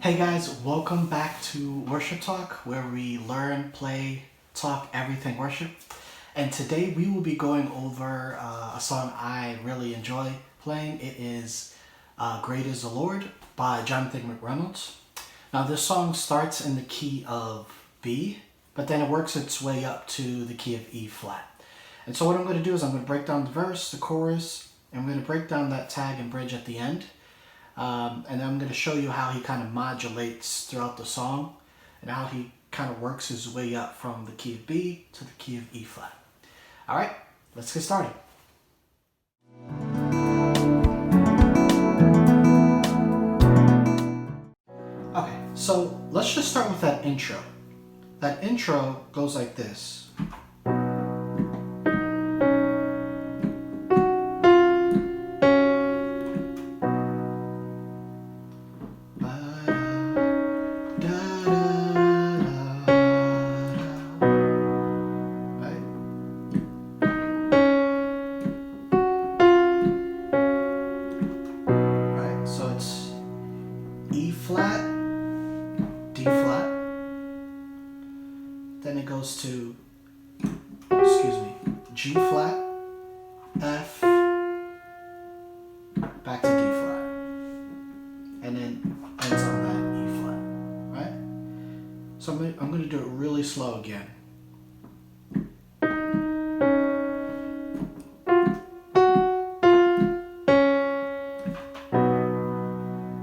Hey guys, welcome back to Worship Talk, where we learn, play, talk everything worship. And today we will be going over a song I really enjoy playing. It is Great is the Lord by Jonathan McReynolds. Now this song starts in the key of B, but then it works its way up to the key of E flat. And so what I'm going to do is I'm going to break down the verse, the chorus, and I'm going to break down that tag and bridge at the end. And then I'm going to show you how he kind of modulates throughout the song and how he kind of works his way up from the key of B to the key of E flat. All right, let's get started. Okay, so let's just start with that intro. That intro goes like this. E flat, D flat, then it goes to, G flat, F, back to D flat, and then ends on that E flat, right? So I'm going to do it really slow again.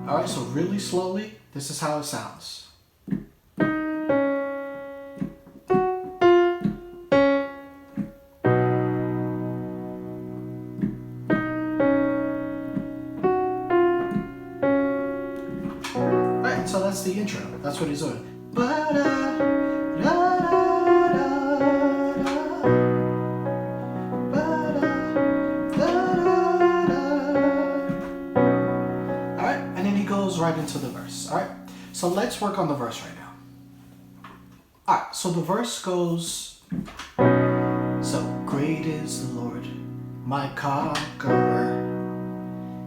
Alright, so really slowly, this is how it sounds. Alright, so that's the intro. That's what he's doing. Right into the verse. Alright, so let's work on the verse right now. Alright, so the verse goes, so great is the Lord, my conqueror.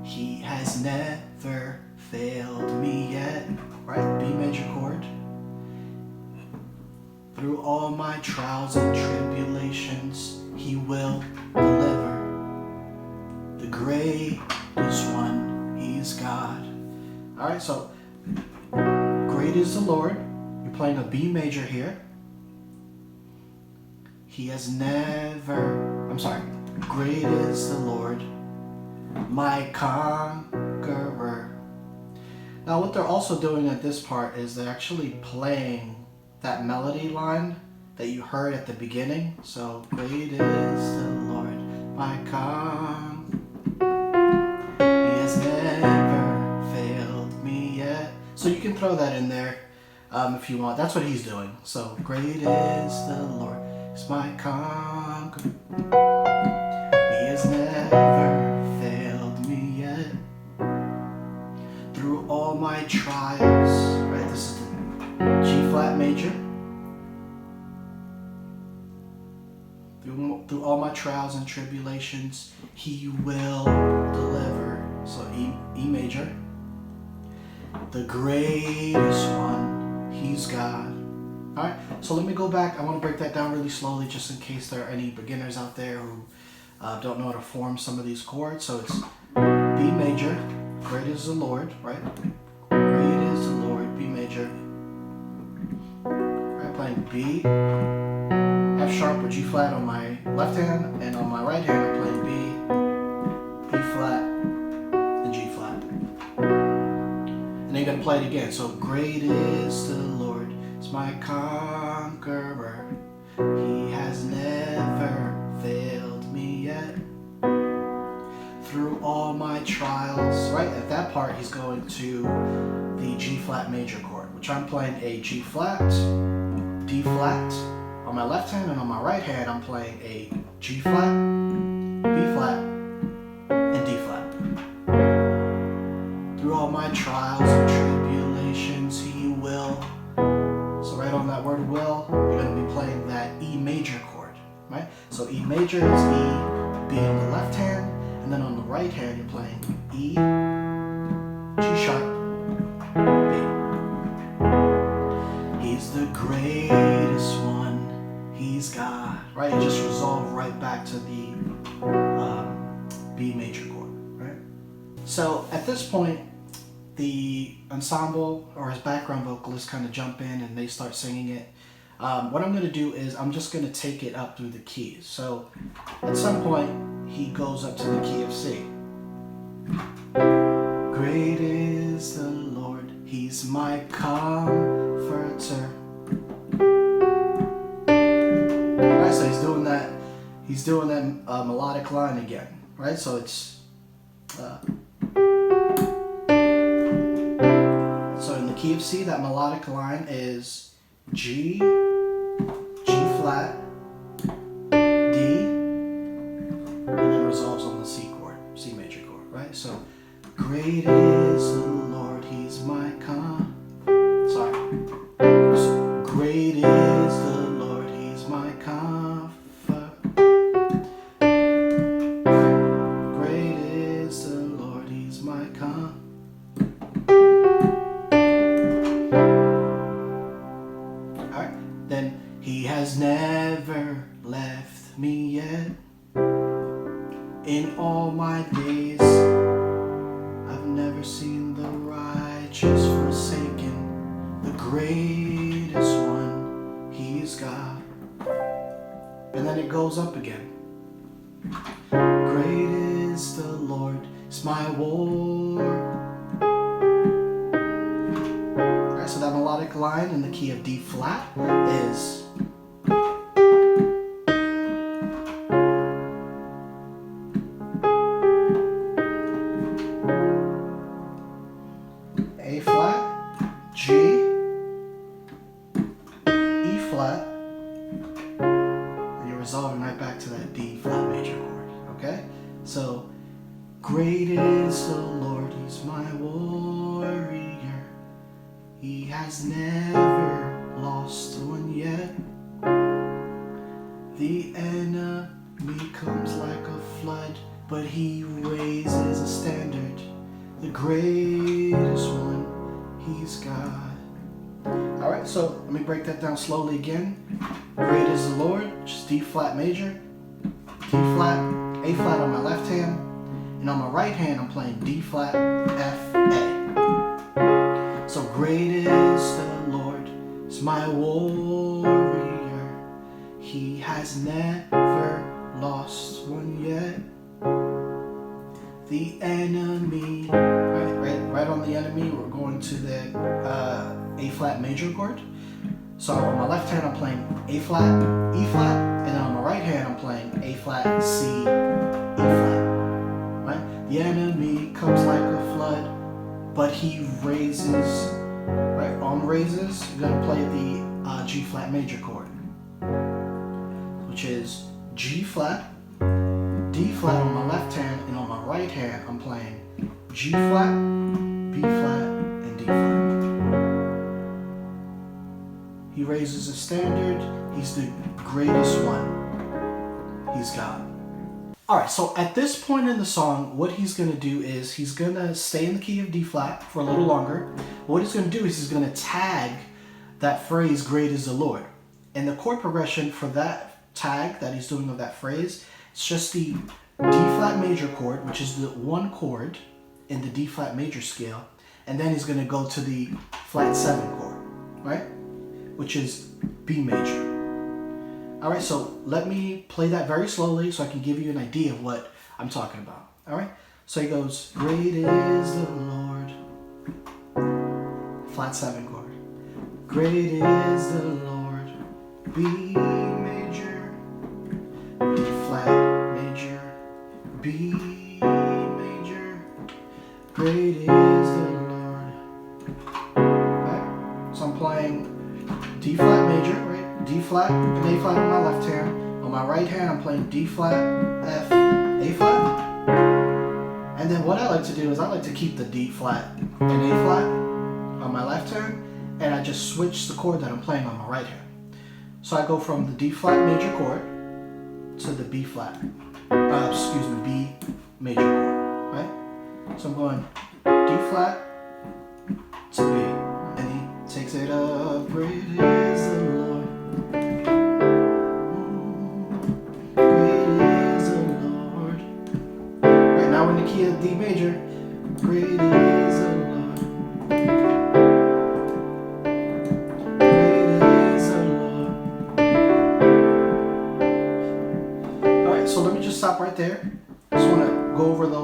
He has never failed me yet. Right, B major chord. Through all my trials and tribulations, He will deliver. The greatest one, He's God. Alright, so great is the Lord. You're playing a B major here. He has never, great is the Lord, my conqueror. Now what they're also doing at this part is they're actually playing that melody line that you heard at the beginning. So great is the Lord, my conqueror. He has never failed me yet. So you can throw that in there if you want. That's what he's doing. So great is the Lord, it's my conqueror. He has never failed me yet. Through all my trials, right? This is the G flat major. Through all my trials and tribulations, He will deliver. So E major. The greatest one, He's God. Alright, so let me go back. I want to break that down really slowly just in case there are any beginners out there who don't know how to form some of these chords. So it's B major, great is the Lord, right? Great is the Lord, B major. Alright, playing B, F sharp with G flat on my left hand, and on my right hand I'm playing B, E flat, and G flat. And then you're going to play it again. So great is the Lord, it's my conqueror. He has never failed me yet. Through all my trials, right? At that part he's going to the G flat major chord, which I'm playing a G flat, D flat on my left hand, and on my right hand I'm playing a G flat, B flat, and D flat. Through all my trials and tribulations, He will. So right on that word will, you're going to be playing that E major chord, right? So E major is E, B on the left hand, and then on the right hand you're playing E, G sharp, B. greatest one, he's God. Right? It just resolved right back to the B major chord, right? So at this point, the ensemble or his background vocalists kind of jump in and they start singing it. What I'm going to do is I'm just going to take it up through the keys. So at some point, he goes up to the key of C. Great is the Lord, he's my comforter. Alright, so he's doing that melodic line again, right? So it's so in the key of C, that melodic line is G, G flat, D, and then resolves on the C chord, C major chord, right? So great is the Lord, he's my great is the Lord, he's my comfort. Great is the Lord, he's my comfort. Alright, then he has never left me yet. In all my days, I've never seen the righteous forsaken. The greatest one, he's God. And then it goes up again. Great is the Lord, it's my war. Alright, so that melodic line in the key of D flat is A flat, G, E flat, and you're resolving right back to that D flat major chord, okay? So, great is the Lord, he's my warrior. He has never lost one yet. The enemy comes like a flood, but he raises a standard. The greatest one, he's God. Alright, so let me break that down slowly again. Great is the Lord, just D flat major, D flat, A flat on my left hand, and on my right hand I'm playing D flat, F, A. So great is the Lord, is my warrior. He has never lost one yet. The enemy, right on the enemy, we're going to the A flat major chord. So on my left hand I'm playing A flat, E flat, and then on my right hand I'm playing A flat, C, E flat. Right? The enemy comes like a flood, but he raises, right? On raises, you're gonna play the G flat major chord, which is G flat, D flat on my left hand, and on my right hand I'm playing G flat, B flat, and D flat. He raises a standard, he's the greatest one, he's God. Alright, so at this point in the song, what he's going to do is he's going to stay in the key of D flat for a little longer. What he's going to do is he's going to tag that phrase, great is the Lord. And the chord progression for that tag that he's doing of that phrase, it's just the D flat major chord, which is the one chord in the D flat major scale. And then he's going to go to the flat 7 chord, right? Which is B major. Alright, so let me play that very slowly so I can give you an idea of what I'm talking about. Alright, so he goes, great is the Lord, flat 7 chord. Great is the Lord, B major, D flat major, B major. Great is the Lord. Alright, so I'm playing D flat major, right? D flat and A flat on my left hand. On my right hand, I'm playing D flat, F, A flat. And then what I like to do is I like to keep the D flat and A flat on my left hand, and I just switch the chord that I'm playing on my right hand. So I go from the D flat major chord to the B flat, B major chord, right? So I'm going D flat to B, and he takes it up, great is the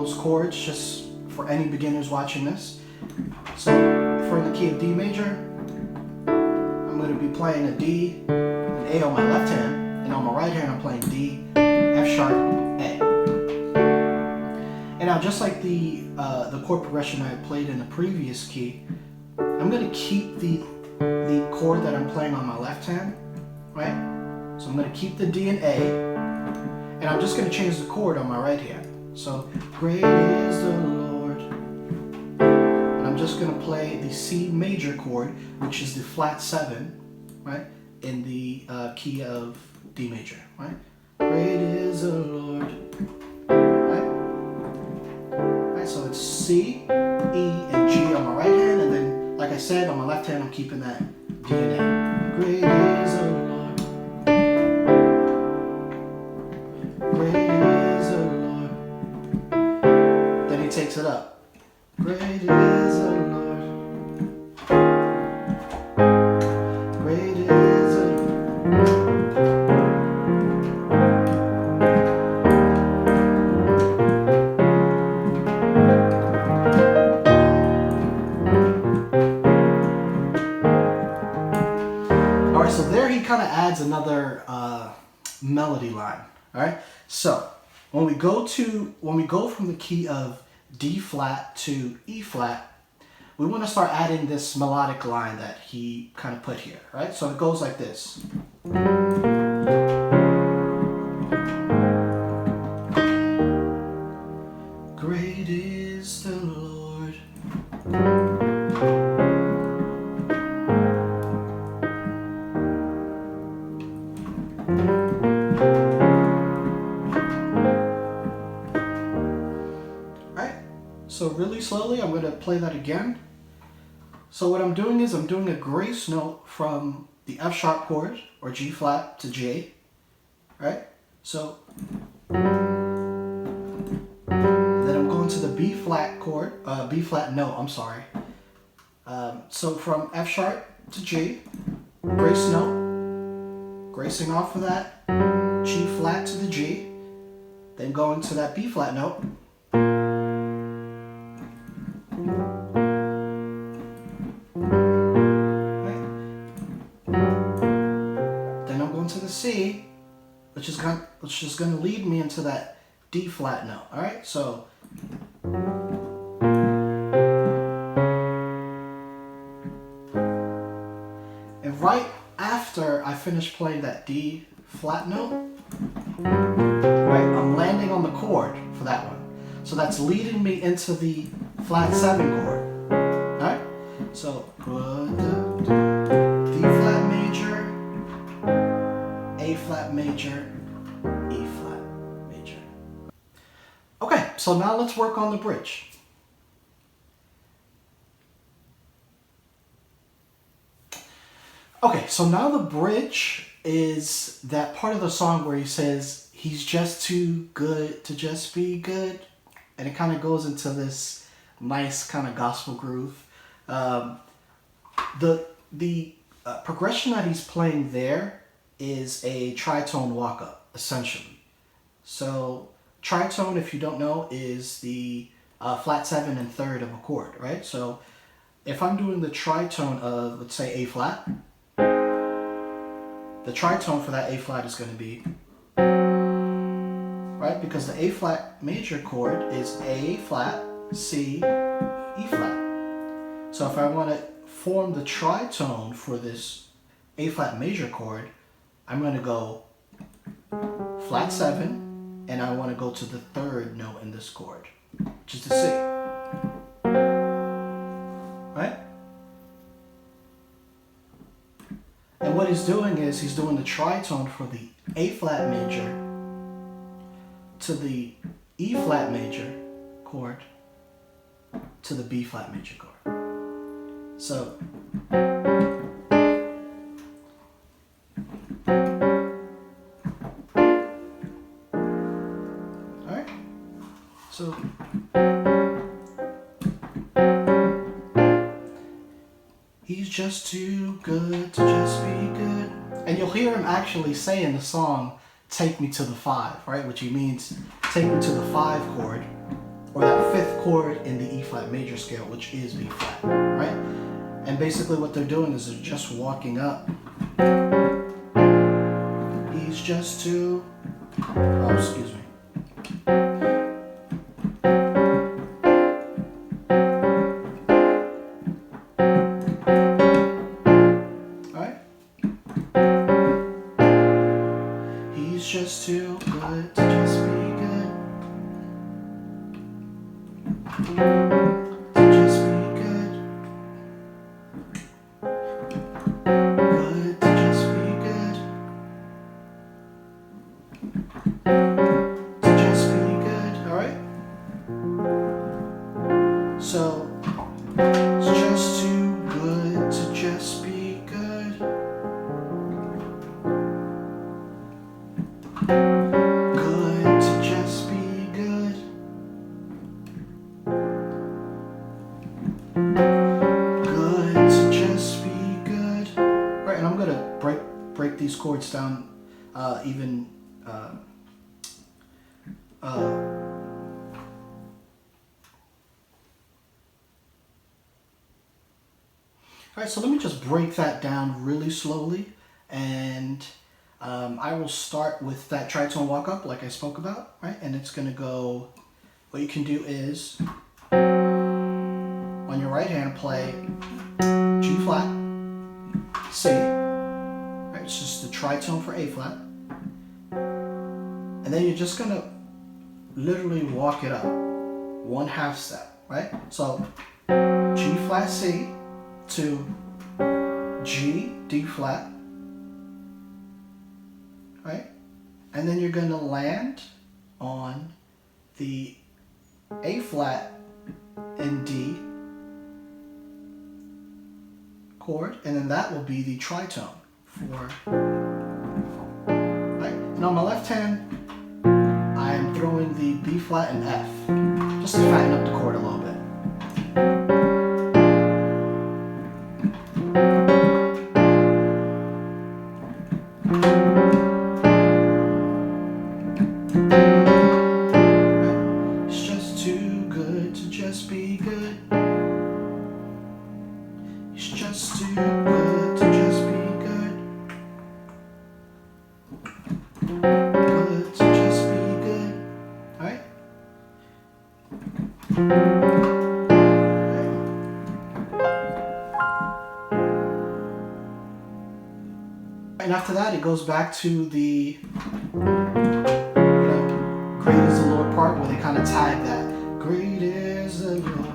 those chords just for any beginners watching this. So for the key of D major, I'm going to be playing a D, an A on my left hand, and on my right hand I'm playing D, F sharp, A. And now just like the chord progression I played in the previous key, I'm going to keep the chord that I'm playing on my left hand, right? So I'm going to keep the D and A, and I'm just going to change the chord on my right hand. So, great is the Lord. And I'm just going to play the C major chord, which is the flat 7, right? In the key of D major, right? Great is the Lord. Right? Right? So it's C, E, and G on my right hand, and then, like I said, on my left hand, I'm keeping that D and A. Great is the Lord. Great is the Lord. Then he takes it up. Great is the Lord. Great is the Alright, so there he kind of adds another melody line. Alright, so when we go from the key of D flat to E flat, we want to start adding this melodic line that he kind of put here, right? So it goes like this. Great is the Lord. So really slowly, I'm going to play that again. So what I'm doing is I'm doing a grace note from the F sharp chord, or G flat, to J, right? So then I'm going to the B flat chord, B flat note, I'm sorry. So from F sharp to G, grace note, gracing off of that, G flat to the G, then going to that B flat note, to the C, which is going to lead me into that D flat note. All right, so and right after I finish playing that D flat note, right, I'm landing on the chord for that one. So that's leading me into the flat 7 chord. All right, so D flat major, A flat major, E flat major. Okay, so now let's work on the bridge. Okay, so now the bridge is that part of the song where he says, he's just too good to just be good. And it kind of goes into this nice kind of gospel groove. The progression that he's playing there is a tritone walk-up, essentially. So tritone, if you don't know, is the flat 7 and third of a chord, right? So if I'm doing the tritone of, let's say, A flat, the tritone for that A flat is going to be, right? Because the A flat major chord is A flat, C, E flat. So if I want to form the tritone for this A flat major chord, I'm going to go flat 7, and I want to go to the third note in this chord, which is the C. Right? And what he's doing is he's doing the tritone for the A flat major to the E flat major chord to the B flat major chord. So So he's just too good to just be good. And you'll hear him actually say in the song, take me to the 5, right? Which he means take me to the 5 chord. or that fifth chord in the E flat major scale, which is B flat, right? And basically what they're doing is they're just walking up. He's just too, oh, excuse me. Alright? He's just too good to just be good. To just be good. Good to just be good. To just be good, alright? So, it's just too good to just be good. Good to just be good. Good to just be good. Right, and I'm gonna break these chords down even Alright, so let me just break that down really slowly, and I will start with that tritone walk up like I spoke about, right? And it's gonna go, what you can do is, on your right hand play G flat, C, right? It's just the tritone for A flat, and then you're just gonna literally walk it up, 1/2 step, right? So G flat C to G, D flat, right? And then you're going to land on the A flat and D chord, and then that will be the tritone for, right? And on my left hand, I am throwing the B flat and F, just to fatten up the chord a little bit. It's just too good to just be good. It's just too good to just be good. Good to just be good. Alright? And after that, it goes back to the, great is the Lord part, where they kind of tag that. Great is the Lord.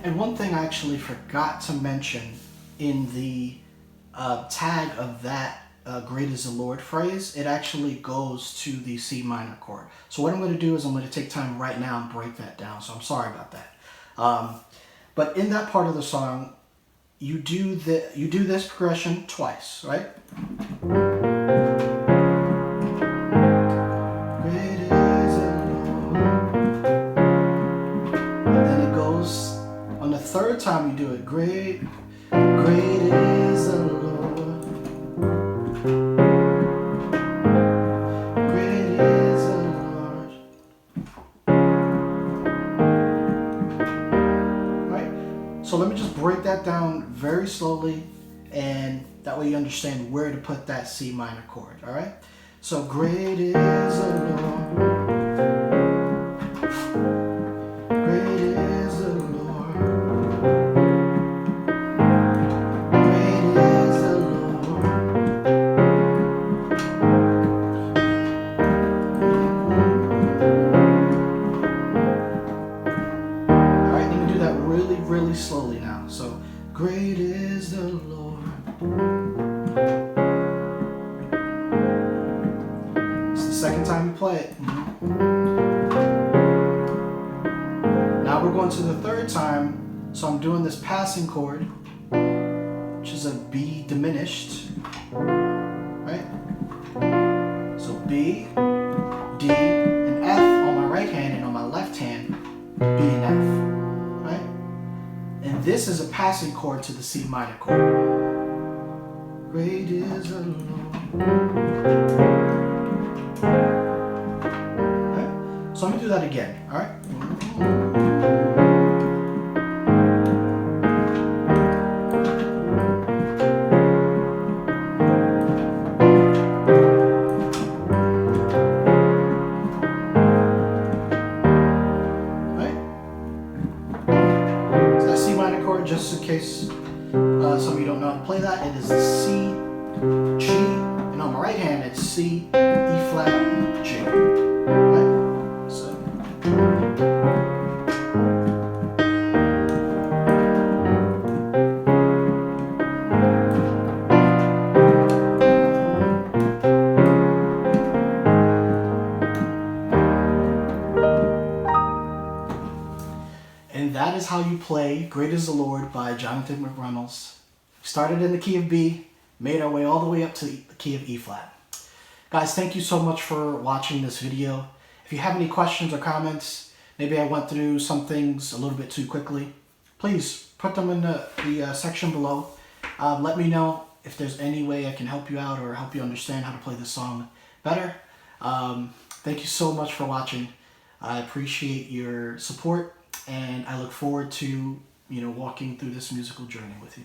And one thing I actually forgot to mention in the tag of that great is the Lord phrase, it actually goes to the C minor chord. So what I'm going to do is I'm going to take time right now and break that down. So I'm sorry about that. But in that part of the song, you do this progression twice, right? Great is the Lord. And then it goes on the third time you do it. Great is the Lord. Great is the Lord. Right? So let me just break that down very slowly, and that way you understand where to put that C minor chord, all right? So great is the Lord. Great is the Lord. Great is the Lord. All right, you can do that really, really slowly now. So great is the Lord. It's the second time you play it. Now we're going to the third time. So I'm doing this passing chord, which is a B diminished, right? So B B, D, and F on my right hand, and on my left hand, B and F, right? And this is a passing chord to the C minor chord. Great is the Lord. Okay? So I'm gonna do that again, all right? Just in case some of you don't know how to play that, it is the C, G, and on my right hand it's C, E flat, G. Right? So. And that is how you play Great is the Lord by Jonathan McReynolds. Started in the key of B, made our way all the way up to the key of E flat. Guys, thank you so much for watching this video. If you have any questions or comments, maybe I went through some things a little bit too quickly, please put them in the section below. Let me know if there's any way I can help you out or help you understand how to play this song better. Thank you so much for watching. I appreciate your support, and I look forward to walking through this musical journey with you.